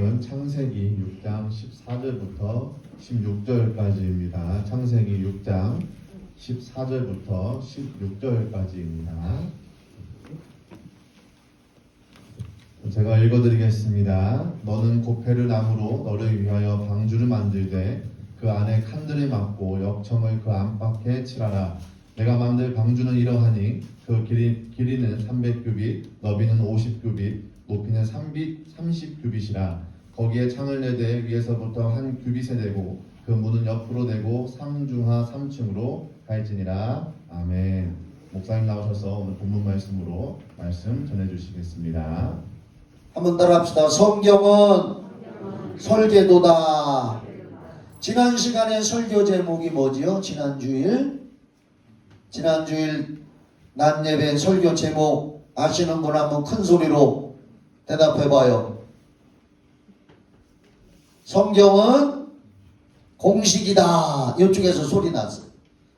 말씀은 창세기 6장 14절부터 16절까지입니다. 창세기 6장 14절부터 16절까지입니다. 제가 읽어드리겠습니다. 너는 고페르 나무로 너를 위하여 방주를 만들되 그 안에 칸들을 막고 역청을 그 안팎에 칠하라. 내가 만들 방주는 이러하니 그 길이는 300규빗, 너비는 50규빗, 높이는 30규빗이라. 거기에 창을 내되 위에서부터 한 규빗에 대고 그 문은 옆으로 대고 상중하 3층으로 갈지니라. 아멘. 목사님 나오셔서 오늘 본문 말씀으로 말씀 전해주시겠습니다. 한번 따라합시다. 성경은 설계도다. 지난 시간에 설교 제목이 뭐지요? 지난주일 낮 예배 설교 제목 아시는 분 한번 큰 소리로 대답해봐요. 성경은 공식이다. 이쪽에서 소리 났어요.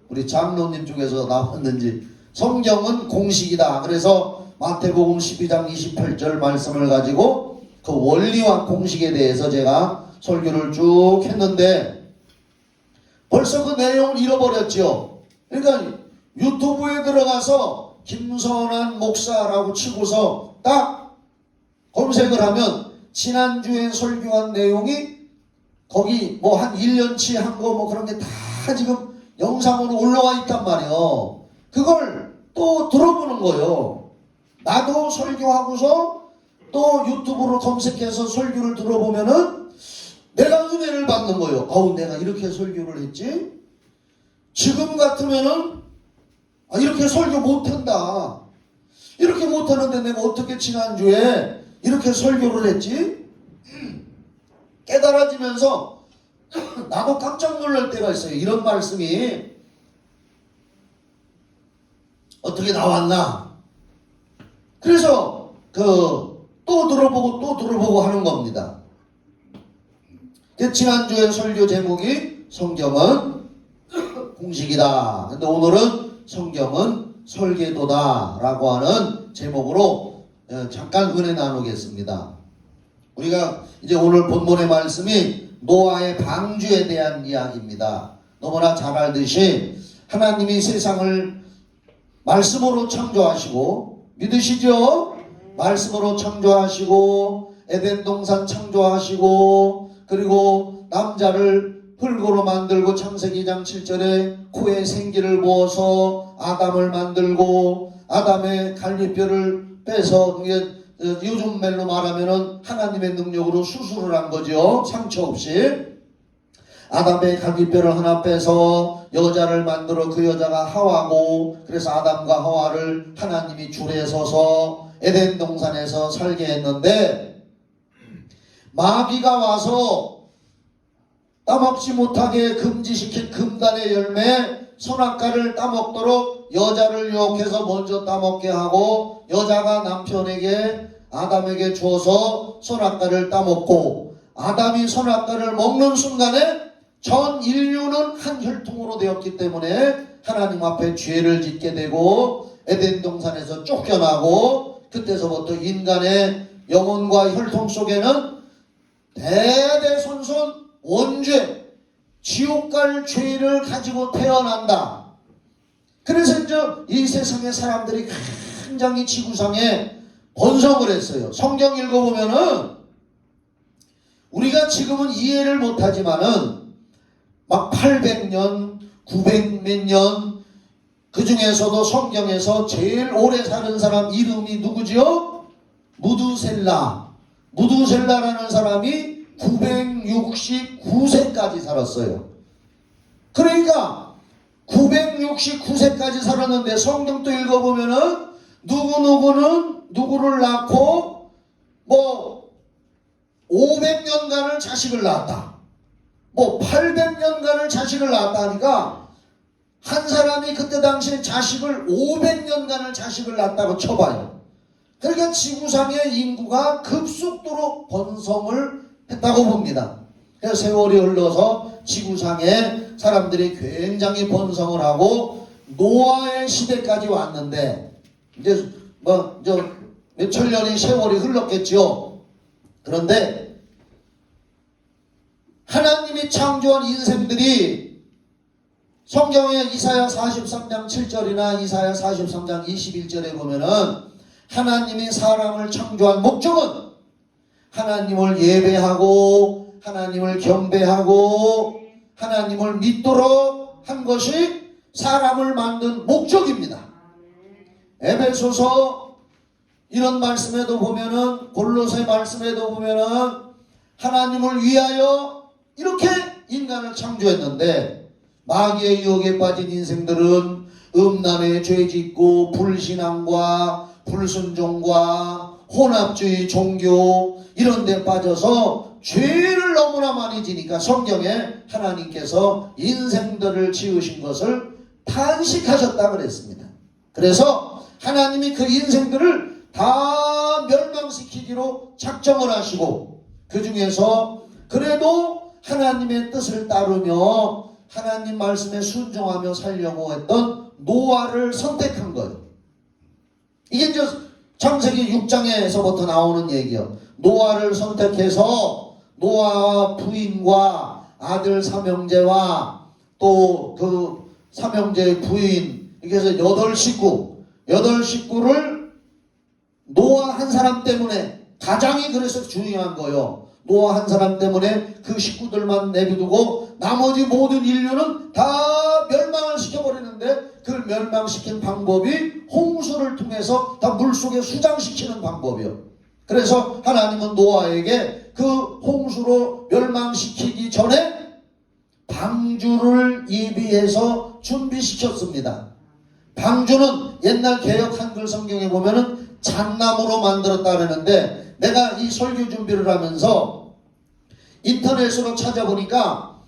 우리 장로님 쪽에서 나왔는지 성경은 공식이다. 그래서 마태복음 12장 28절 말씀을 가지고 그 원리와 공식에 대해서 제가 설교를 쭉 했는데 벌써 그 내용을 잃어버렸죠. 그러니까 유튜브에 들어가서 김선한 목사라고 치고서 딱 검색을 하면 지난주에 설교한 내용이 거기 뭐 한 1년치 한 거 뭐 그런 게 다 지금 영상으로 올라와 있단 말이에요. 그걸 또 들어보는 거예요. 나도 설교하고서 또 유튜브로 검색해서 설교를 들어보면은 내가 은혜를 받는 거예요. 아우, 내가 이렇게 설교를 했지? 지금 같으면은 이렇게 설교 못한다. 이렇게 못하는데 내가 어떻게 지난주에 이렇게 설교를 했지? 깨달아지면서 나도 깜짝 놀랄 때가 있어요. 이런 말씀이 어떻게 나왔나? 그래서 또 들어보고 하는 겁니다. 지난주에 설교 제목이 성경은 공식이다. 근데 오늘은 성경은 설계도다 라고 하는 제목으로 잠깐 은혜 나누겠습니다. 우리가 이제 오늘 본문의 말씀이 노아의 방주에 대한 이야기입니다. 너무나 잘 알듯이 하나님이 세상을 말씀으로 창조하시고, 믿으시죠? 말씀으로 창조하시고 에덴 동산 창조하시고, 그리고 남자를 흙으로 만들고 창세기 2장 7절에 코에 생기를 부어서 아담을 만들고, 아담의 갈비뼈를 빼서, 요즘 말로 말하면은 하나님의 능력으로 수술을 한 거죠. 상처 없이 아담의 갈비뼈를 하나 빼서 여자를 만들어 그 여자가 하와고, 그래서 아담과 하와를 하나님이 줄에 서서 에덴 동산에서 살게 했는데, 마귀가 와서 따먹지 못하게 금지시킨 금단의 열매 선악과를 따먹도록 여자를 유혹해서 먼저 따먹게 하고, 여자가 남편에게 아담에게 주어서 선악과를 따먹고, 아담이 선악과를 먹는 순간에 전 인류는 한 혈통으로 되었기 때문에 하나님 앞에 죄를 짓게 되고 에덴 동산에서 쫓겨나고, 그때서부터 인간의 영혼과 혈통 속에는 대대손손 원죄, 지옥 갈 죄를 가지고 태어난다. 그래서 이제 이 세상의 사람들이 굉장히 지구상에 번성을 했어요. 성경 읽어보면은 우리가 지금은 이해를 못하지만은 막 800년, 900몇 년, 그 중에서도 성경에서 제일 오래 사는 사람 이름이 누구죠? 무두셀라라는 사람이 969세까지 살았어요. 그러니까 969세까지 살았는데 성경도 읽어보면은 누구는 누구를 낳고 뭐 500년간을 자식을 낳았다, 뭐 800년간을 자식을 낳았다 하니까 한 사람이 그때 당시에 자식을 500년간을 자식을 낳았다고 쳐봐요. 그러니까 지구상의 인구가 급속도로 번성을 했다고 봅니다. 그래서 세월이 흘러서 지구상에 사람들이 굉장히 번성을 하고 노아의 시대까지 왔는데, 이제 몇 천 년의 세월이 흘렀겠죠. 그런데 하나님이 창조한 인생들이 성경의 이사야 43장 7절이나 이사야 43장 21절에 보면은 하나님이 사람을 창조한 목적은 하나님을 예배하고 하나님을 경배하고 하나님을 믿도록 한 것이 사람을 만든 목적입니다. 에베소서 이런 말씀에도 보면은 골로새 말씀에도 보면은 하나님을 위하여 이렇게 인간을 창조했는데 마귀의 유혹에 빠진 인생들은 음란의 죄 짓고 불신앙과 불순종과 혼합주의 종교 이런 데 빠져서 죄를 너무나 많이 지니까 성경에 하나님께서 인생들을 지으신 것을 탄식하셨다 그랬습니다. 그래서 하나님이 그 인생들을 다 멸망시키기로 작정을 하시고 그 중에서 그래도 하나님의 뜻을 따르며 하나님 말씀에 순종하며 살려고 했던 노아를 선택한 거예요. 이게 이제 창세기 6장에서부터 나오는 얘기예요. 노아를 선택해서 노아와 부인과 아들 삼형제와 또 그 삼형제의 부인 이렇게 해서 8식구를 노아 한 사람 때문에 가장이 그래서 중요한 거예요. 노아 한 사람 때문에 그 식구들만 내비두고 나머지 모든 인류는 다 멸망을 시켜버리는데 그걸 멸망시킨 방법이 홍수를 통해서 다 물속에 수장시키는 방법이요. 그래서 하나님은 노아에게 그 홍수로 멸망시키기 전에 방주를 예비해서 준비시켰습니다. 방주는 옛날 개역 한글 성경에 보면은 잣나무로 만들었다 그러는데 내가 이 설교 준비를 하면서 인터넷으로 찾아보니까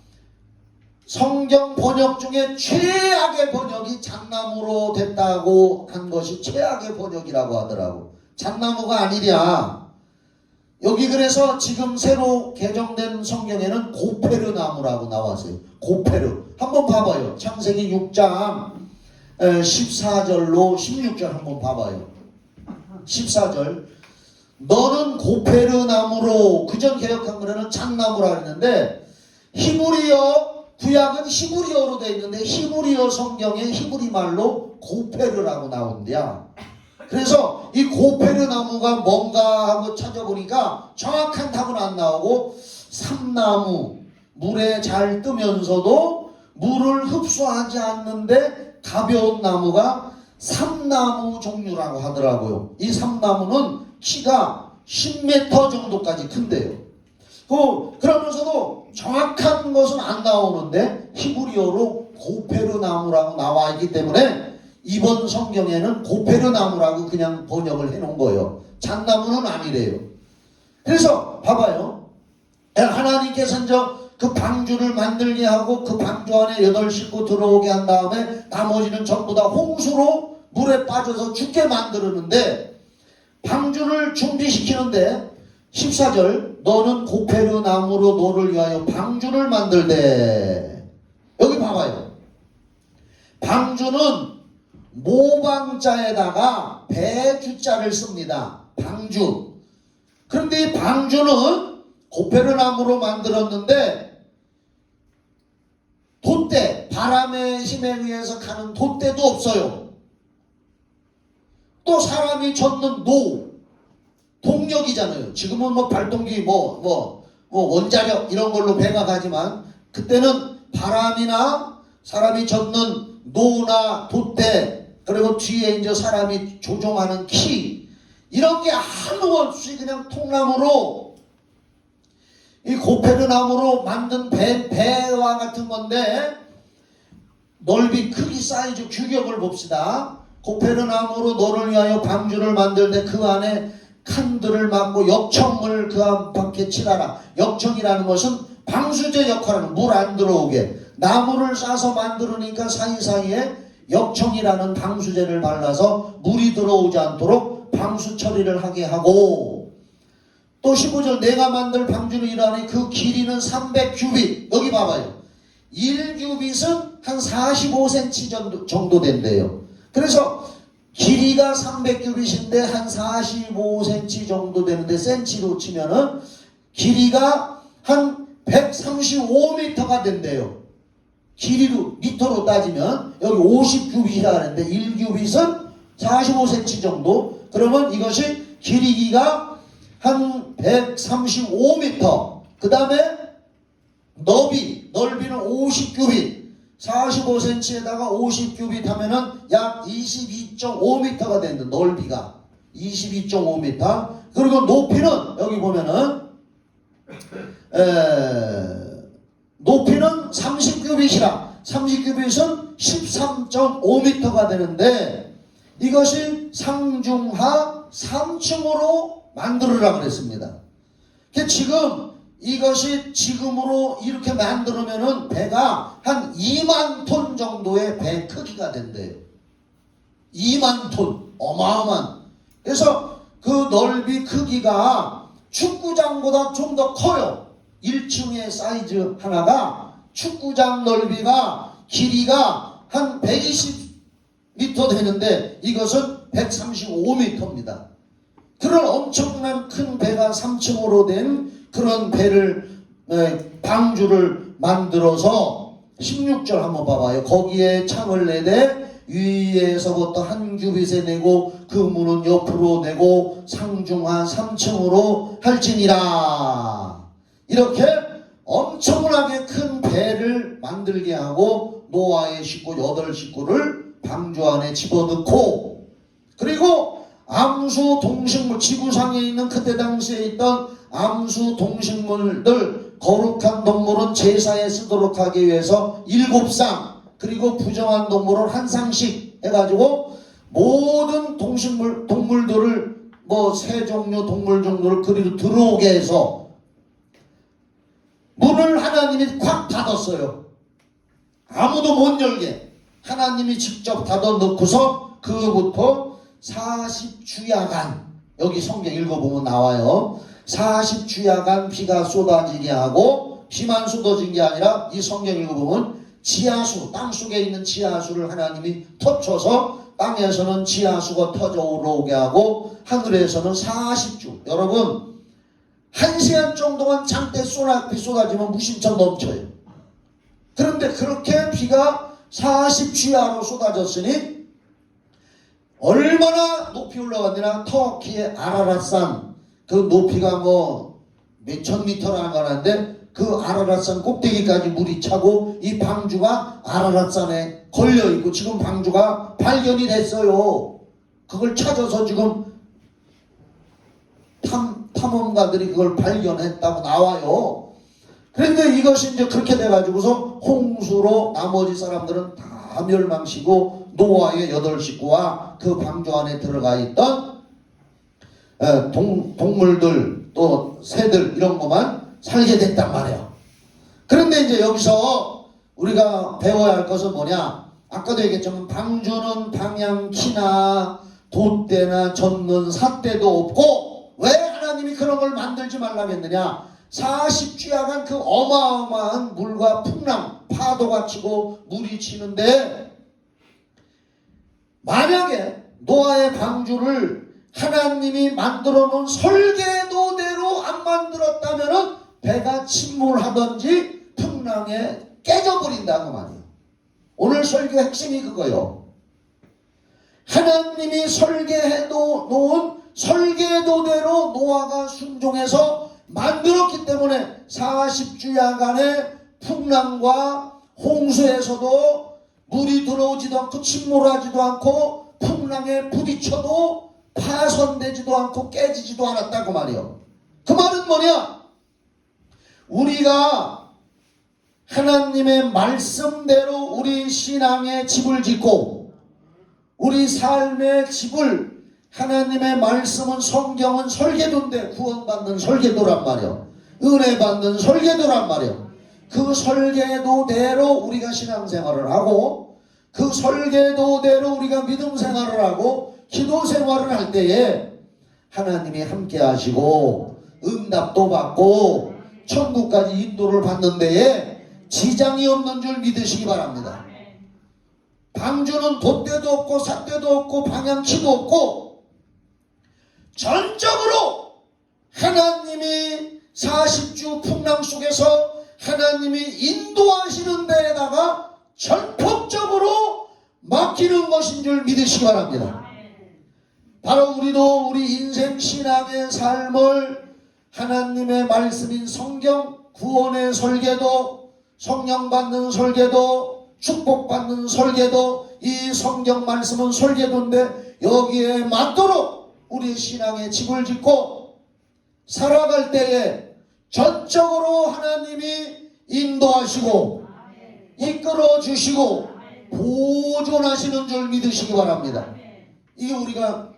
성경 번역 중에 최악의 번역이 잣나무로 됐다고 한 것이 최악의 번역이라고 하더라고. 잣나무가 아니랴. 여기 그래서 지금 새로 개정된 성경에는 고페르 나무라고 나왔어요. 고페르. 한번 봐봐요. 창세기 6장 14절로 16절 한번 봐봐요. 14절. 너는 고페르 나무로, 그전 개혁한 거는 잣나무라 했는데 히브리어 구약은 히브리어로 되어 있는데 히브리어 성경에 히브리 말로 고페르라고 나온대요. 그래서 이 고페르 나무가 뭔가 하고 찾아보니까 정확한 답은 안 나오고 삼나무, 물에 잘 뜨면서도 물을 흡수하지 않는데 가벼운 나무가 삼나무 종류라고 하더라고요. 이 삼나무는 키가 10m 정도까지 큰데요. 그러면서도 정확한 것은 안 나오는데 히브리어로 고페르 나무라고 나와 있기 때문에 이번 성경에는 고페르 나무라고 그냥 번역을 해놓은 거예요. 잣나무는 아니래요. 그래서 봐봐요. 하나님께서 이제 그 방주를 만들게 하고 그 방주 안에 8식구 들어오게 한 다음에 나머지는 전부 다 홍수로 물에 빠져서 죽게 만드는데 방주를 준비시키는데 14절 너는 고페르 나무로 너를 위하여 방주를 만들되 여기 봐봐요. 방주는 모방자에다가 배주자를 씁니다. 방주. 그런데 이 방주는 고페르 나무로 만들었는데 돛대, 바람의 힘에 의해서 가는 돛대도 없어요. 또 사람이 젓는 동력이잖아요. 지금은 뭐 발동기, 원자력 이런 걸로 배가 가지만 그때는 바람이나 사람이 젓는 노나 돛대 그리고 뒤에 이제 사람이 조종하는 키 이런 게 아무 없이 그냥 통나무로 이 고페르 나무로 만든 배와 같은 건데 넓이, 크기, 사이즈, 규격을 봅시다. 고페르 나무로 너를 위하여 방주를 만들 때 그 안에 칸들을 막고 역청을 그 안팎에 칠하라. 역청이라는 것은 방수제 역할을 물 안 들어오게 나무를 싸서 만들으니까 사이사이에 역청이라는 방수제를 발라서 물이 들어오지 않도록 방수 처리를 하게 하고 또 15절 내가 만들 방주는 이러하니 그 길이는 300규빗 여기 봐봐요. 1규빗은 한 45cm 정도 된대요. 그래서 길이가 300규빗인데 한 45cm 정도 되는데 센치로 치면은 길이가 한 135m가 된대요. 길이로 미터로 따지면 여기 50규빗이라 하는데 1규빗은 45cm 정도. 그러면 이것이 길이가 한 135m. 그 다음에 넓이는 50규빗. 45cm에다가 50규빗 하면은 약 22.5m가 되는데 넓이가 22.5m. 그리고 높이는 여기 보면은 높이는 30규빗이라 30규빗은 13.5m가 되는데 이것이 상중하 3층으로 만들으라 그랬습니다. 지금 이것이 지금으로 이렇게 만들면은 배가 한 2만 톤 정도의 배 크기가 된대요. 2만 톤. 어마어마한. 그래서 그 넓이 크기가 축구장보다 좀 더 커요. 1층의 사이즈 하나가 축구장 넓이가 길이가 한 120m 되는데 이것은 135m입니다. 그런 엄청난 큰 배가 3층으로 된 그런 배를 방주를 만들어서 16절 한번 봐봐요. 거기에 창을 내되 위에서부터 한 규빗에 내고 그 문은 옆으로 내고 상중하 3층으로 할지니라. 이렇게 엄청나게 큰 배를 만들게 하고 노아의 식구 8식구를 방주 안에 집어넣고, 그리고 암수 동식물, 지구상에 있는 그때 당시에 있던 암수 동식물들, 거룩한 동물은 제사에 쓰도록 하기 위해서 7상, 그리고 부정한 동물은 1상씩 해가지고 모든 동물들을 새 종류 동물 정도를 그리로 들어오게 해서 문을 하나님이 콱 닫았어요. 아무도 못 열게 하나님이 직접 닫아 놓고서 그부터 40주야간, 여기 성경 읽어보면 나와요. 40주야간 비가 쏟아지게 하고, 비만 쏟아진 게 아니라 이 성경 읽어보면 지하수, 땅속에 있는 지하수를 하나님이 터쳐서 땅에서는 지하수가 터져 올라오게 하고 하늘에서는 40주. 여러분 1시간 정도만 잠때 비 쏟아지면 무심처럼 넘쳐요. 그런데 그렇게 비가 40주야로 쏟아졌으니 얼마나 높이 올라갔느냐. 터키의 아라랏산, 그 높이가 몇천 미터라는 거라는데 그 아라랏산 꼭대기까지 물이 차고 이 방주가 아라랏산에 걸려있고 지금 방주가 발견이 됐어요. 그걸 찾아서 지금 탐험가들이 그걸 발견했다고 나와요. 그런데 이것이 이제 그렇게 돼가지고서 홍수로 나머지 사람들은 다 멸망시고 노아의 8식구와 그 방주 안에 들어가 있던 동물들 또 새들 이런 것만 살게 됐단 말이에요. 그런데 이제 여기서 우리가 배워야 할 것은 뭐냐. 아까도 얘기했지만 방주는 방향키나 돛대나 젓는 삿대도 없고, 왜 하나님이 그런 걸 만들지 말라고 했느냐. 40주야간 그 어마어마한 물과 풍랑, 파도가 치고 물이 치는데 만약에 노아의 방주를 하나님이 만들어 놓은 설계도대로 안 만들었다면은 배가 침몰하든지 풍랑에 깨져버린다는 말이에요. 오늘 설교 핵심이 그거예요. 하나님이 설계해 놓은 설계도대로 노아가 순종해서 만들었기 때문에 40주야간의 풍랑과 홍수에서도 물이 들어오지도 않고 침몰하지도 않고 풍랑에 부딪혀도 파손되지도 않고 깨지지도 않았다고 말이에요. 그 말은 뭐냐? 우리가 하나님의 말씀대로 우리 신앙의 집을 짓고 우리 삶의 집을, 하나님의 말씀은 성경은 설계도인데 구원받는 설계도란 말이에요. 은혜 받는 설계도란 말이에요. 그 설계도대로 우리가 신앙생활을 하고 그 설계도대로 우리가 믿음 생활을 하고 기도 생활을 할 때에 하나님이 함께 하시고 응답도 받고 천국까지 인도를 받는 데에 지장이 없는 줄 믿으시기 바랍니다. 방주는 돛대도 없고 삿대도 없고 방향키도 없고 전적으로 하나님이 40주 풍랑 속에서 하나님이 인도하시는 데에다가 전폭적으로 맡기는 것인 줄 믿으시기 바랍니다. 바로 우리도 우리 인생 신앙의 삶을 하나님의 말씀인 성경, 구원의 설계도, 성령 받는 설계도, 축복받는 설계도, 이 성경 말씀은 설계도인데 여기에 맞도록 우리 신앙의 집을 짓고 살아갈 때에 전적으로 하나님이 인도하시고 이끌어 주시고 보존하시는 줄 믿으시기 바랍니다. 이게 우리가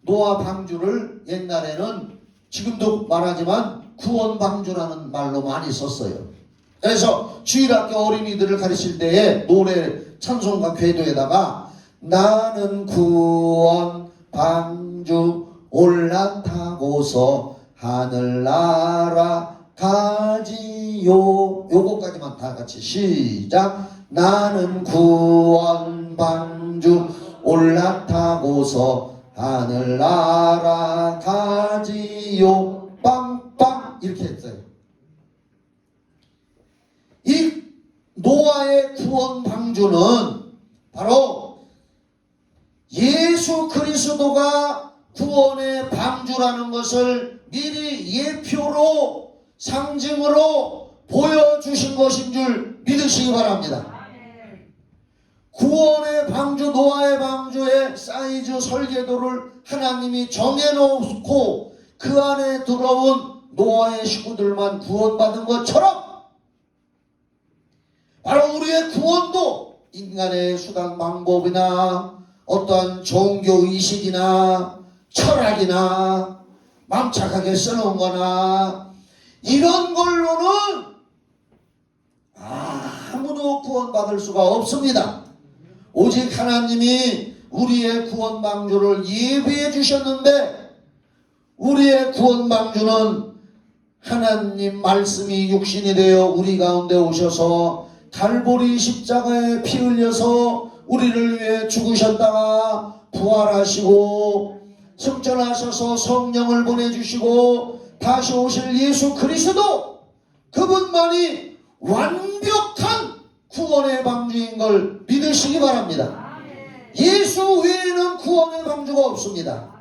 노아 방주를 옛날에는 지금도 말하지만 구원 방주라는 말로 많이 썼어요. 그래서 주일학교 어린이들을 가르칠 때에 노래 찬송과 궤도에다가 나는 구원 방주 올라타고서 하늘나라 가지요, 요거까지만 다 같이 시작. 나는 구원 방주 올라타고서 하늘나라 가지요 빵빵 이렇게 했어요. 이 노아의 구원 방주는 바로 예수 그리스도가 구원의 방주라는 것을 미리 예표로 상징으로 보여주신 것인 줄 믿으시기 바랍니다. 구원의 방주, 노아의 방주의 사이즈 설계도를 하나님이 정해놓고 그 안에 들어온 노아의 식구들만 구원받은 것처럼 바로 우리의 구원도 인간의 수단 방법이나 어떤 종교의식이나 철학이나 맘착하게 써놓은 거나 이런 걸로는 아무도 구원받을 수가 없습니다. 오직 하나님이 우리의 구원 방주를 예비해 주셨는데 우리의 구원 방주는 하나님 말씀이 육신이 되어 우리 가운데 오셔서 갈보리 십자가에 피 흘려서 우리를 위해 죽으셨다가 부활하시고 승천하셔서 성령을 보내주시고 다시 오실 예수 그리스도, 그분만이 완벽한 구원의 방주인 걸 믿으시기 바랍니다. 예수 외에는 구원의 방주가 없습니다.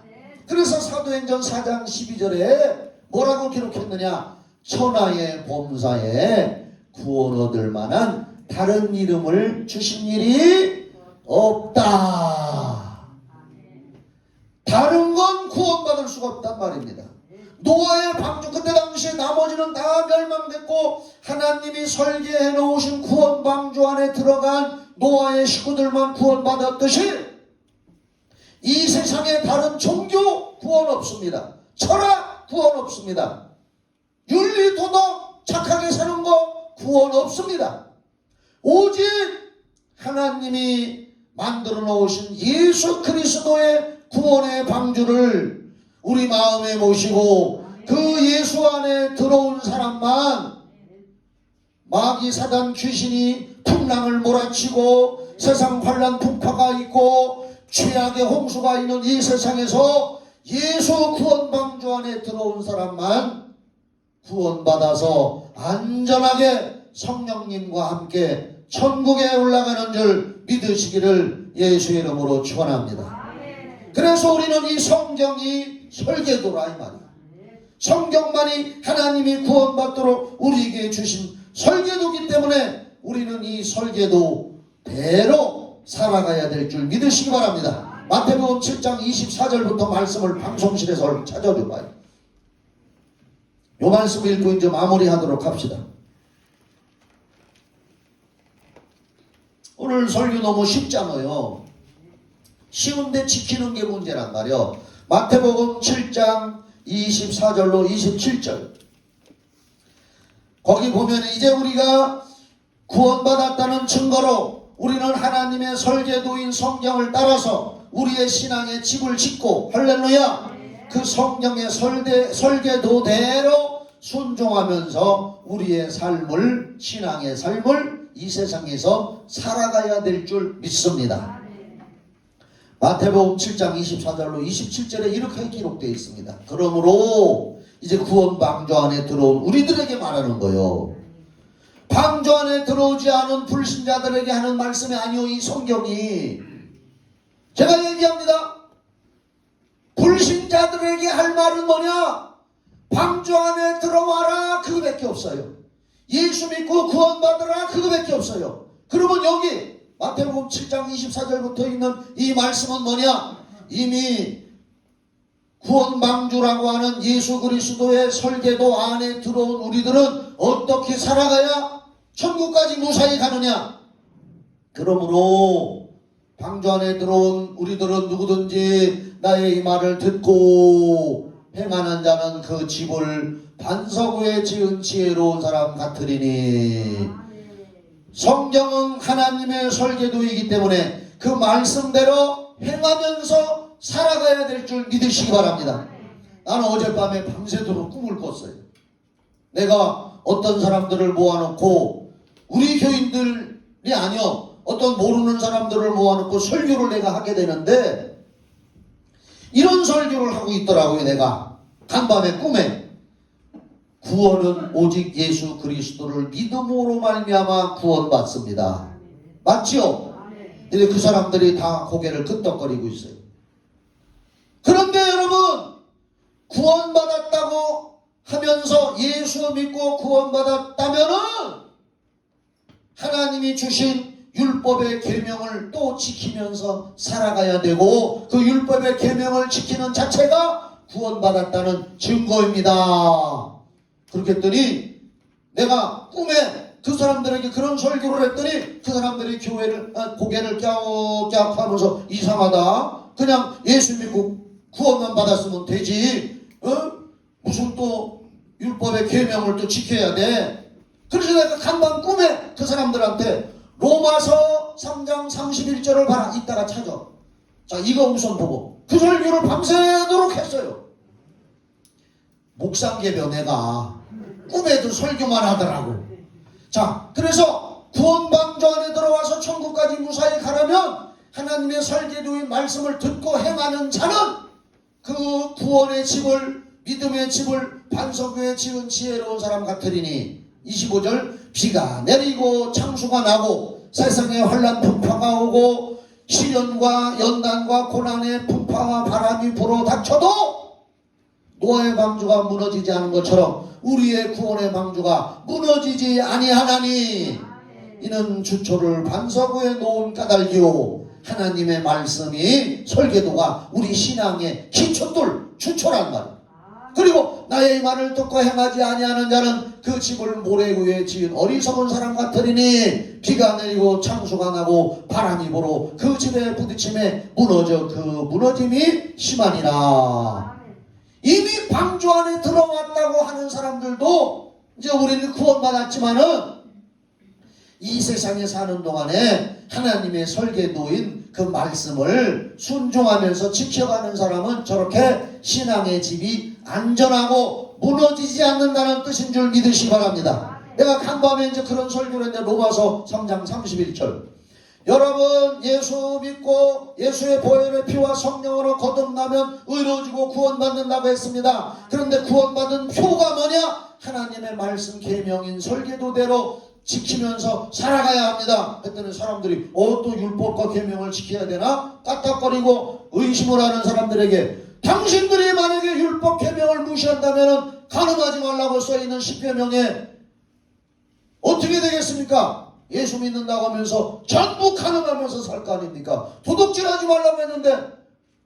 그래서 사도행전 4장 12절에 뭐라고 기록했느냐? 천하의 범사에 구원 얻을 만한 다른 이름을 주신 일이 없다. 다른 건 구원받을 수가 없단 말입니다. 노아의 방주, 그때 당시에 나머지는 다 멸망됐고 하나님이 설계해 놓으신 구원 방주 안에 들어간 노아의 식구들만 구원받았듯이 이 세상에 다른 종교 구원 없습니다. 철학 구원 없습니다. 윤리 도덕 착하게 사는 거 구원 없습니다. 오직 하나님이 만들어 놓으신 예수 그리스도의 구원의 방주를 우리 마음에 모시고 그 예수 안에 들어온 사람만 마귀 사단 귀신이 풍랑을 몰아치고 세상 환난 풍파가 있고 죄악의 홍수가 있는 이 세상에서 예수 구원 방주 안에 들어온 사람만 구원받아서 안전하게 성령님과 함께 천국에 올라가는 줄 믿으시기를 예수의 이름으로 축원합니다. 그래서 우리는 이 성경이 설계도라 이 말이야. 성경만이 하나님이 구원받도록 우리에게 주신 설계도이기 때문에 우리는 이 설계도대로 살아가야 될 줄 믿으시기 바랍니다. 마태복음 7장 24절부터 말씀을 방송실에서 찾아줘봐요. 요 말씀 읽고 이제 마무리하도록 합시다. 오늘 설교 너무 쉽잖아요. 쉬운데 지키는 게 문제란 말이요. 마태복음 7장 24절로 27절. 거기 보면 이제 우리가 구원받았다는 증거로 우리는 하나님의 설계도인 성경을 따라서 우리의 신앙의 집을 짓고 할렐루야, 그 성경의 설계도대로 순종하면서 우리의 삶을, 신앙의 삶을 이 세상에서 살아가야 될 줄 믿습니다. 마태복음 7장 24절로 27절에 이렇게 기록되어 있습니다. 그러므로 이제 구원 방주 안에 들어온 우리들에게 말하는 거예요. 방주 안에 들어오지 않은 불신자들에게 하는 말씀이 아니오. 이 성경이 제가 얘기합니다. 불신자들에게 할 말은 뭐냐? 방주 안에 들어와라, 그거밖에 없어요. 예수 믿고 구원받으라, 그거밖에 없어요. 그러면 여기 마태복음 7장 24절부터 있는 이 말씀은 뭐냐? 이미 구원방주라고 하는 예수 그리스도의 설계도 안에 들어온 우리들은 어떻게 살아가야 천국까지 무사히 가느냐? 그러므로 방주 안에 들어온 우리들은 누구든지 나의 이 말을 듣고 행하는 자는 그 집을 반석 위에 지은 지혜로운 사람 같으리니. 성경은 하나님의 설계도이기 때문에 그 말씀대로 행하면서 살아가야 될 줄 믿으시기 바랍니다. 나는 어젯밤에 밤새도록 꿈을 꿨어요. 내가 어떤 사람들을 모아놓고, 우리 교인들이 아니요, 어떤 모르는 사람들을 모아놓고 설교를 내가 하게 되는데, 이런 설교를 하고 있더라고요. 내가 간밤에 꿈에 구원은 오직 예수 그리스도를 믿음으로 말미암아 구원받습니다. 맞지요? 근데 그 사람들이 다 고개를 끄덕거리고 있어요. 그런데 여러분, 구원받았다고 하면서 예수 믿고 구원받았다면은 하나님이 주신 율법의 계명을 또 지키면서 살아가야 되고, 그 율법의 계명을 지키는 자체가 구원받았다는 증거입니다. 그렇게 했더니 내가 꿈에 그 사람들에게 그런 설교를 했더니 그 사람들이 교회를 고개를 갸웃갸웃 하면서 이상하다, 그냥 예수 믿고 구원만 받았으면 되지, 무슨 또 율법의 계명을 또 지켜야 돼. 그래서 내가 간밤 꿈에 그 사람들한테 로마서 3장 31절을 봐라, 이따가 찾아. 자, 이거 우선 보고 그 설교를 밤새도록 했어요. 목상개변 내가 꿈에도 설교만 하더라고. 자, 그래서 구원방주 안에 들어와서 천국까지 무사히 가려면 하나님의 설계도의 말씀을 듣고 행하는 자는 그 구원의 집을, 믿음의 집을 반석 위에 지은 지혜로운 사람 같으리니. 25절, 비가 내리고 창수가 나고 세상에 환난 풍파가 오고 시련과 연단과 고난의 풍파와 바람이 불어 닥쳐도 노아의 방주가 무너지지 않은 것처럼 우리의 구원의 방주가 무너지지 아니하나니. 이는 주초를 반석 위에 놓은 까닭이요, 하나님의 말씀이 설계도가 우리 신앙의 기초돌 주초란 말이에요. 그리고 나의 말을 듣고 행하지 아니하는 자는 그 집을 모래 위에 지은 어리석은 사람 같으리니. 비가 내리고 창수가 나고 바람이 불어 그 집에 부딪힘에 무너져 그 무너짐이 심하니라. 이미 방주 안에 들어왔다고 하는 사람들도 이제 우리는 구원받았지만은 이 세상에 사는 동안에 하나님의 설계도인 그 말씀을 순종하면서 지켜가는 사람은 저렇게 신앙의 집이 안전하고 무너지지 않는다는 뜻인 줄 믿으시기 바랍니다. 내가 간밤에 이제 그런 설교를 했는데 로마서 3장 31절. 여러분, 예수 믿고 예수의 보혈의 피와 성령으로 거듭나면 의로워지고 구원받는다고 했습니다. 그런데 구원받은 표가 뭐냐? 하나님의 말씀 계명인 설계도대로 지키면서 살아가야 합니다. 했더니 사람들이 또 율법과 계명을 지켜야 되나? 까딱거리고 의심을 하는 사람들에게, 당신들이 만약에 율법 계명을 무시한다면 간음하지 말라고 써있는 십계명에 어떻게 되겠습니까? 예수 믿는다고 하면서 전부 간음하면서 살 거 아닙니까? 도둑질하지 말라고 했는데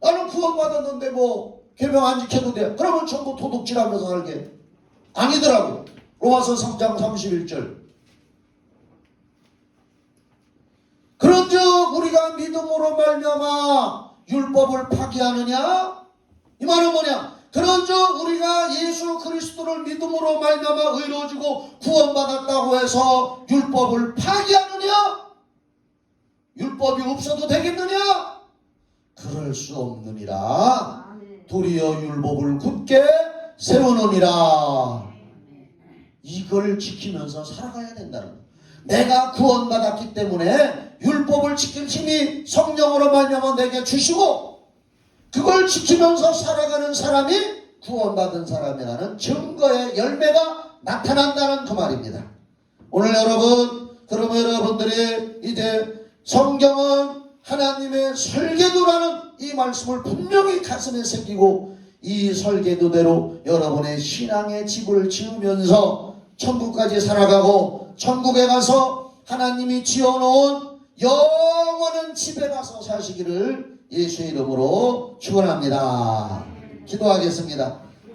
나는 구원받았는데 뭐 계명 안 지켜도 돼, 그러면 전부 도둑질하면서 살게? 아니더라고. 로마서 3장 31절. 그런즉 우리가 믿음으로 말미암아 율법을 파기하느냐? 이 말은 뭐냐? 그런즉 우리가 예수 그리스도를 믿음으로 말미암아 의로워지고 구원받았다고 해서 율법을 파기하느냐? 율법이 없어도 되겠느냐? 그럴 수 없느니라. 도리어 율법을 굳게 세우느니라. 이걸 지키면서 살아가야 된다는 거예요. 내가 구원받았기 때문에 율법을 지킬 힘이 성령으로 말미암아 내게 주시고, 그걸 지키면서 살아가는 사람이 구원받은 사람이라는 증거의 열매가 나타난다는 그 말입니다. 오늘 그러면 여러분들이 이제 성경은 하나님의 설계도라는 이 말씀을 분명히 가슴에 새기고 이 설계도대로 여러분의 신앙의 집을 지으면서 천국까지 살아가고 천국에 가서 하나님이 지어놓은 영원한 집에 가서 사시기를 예수의 이름으로 축원합니다. 기도하겠습니다.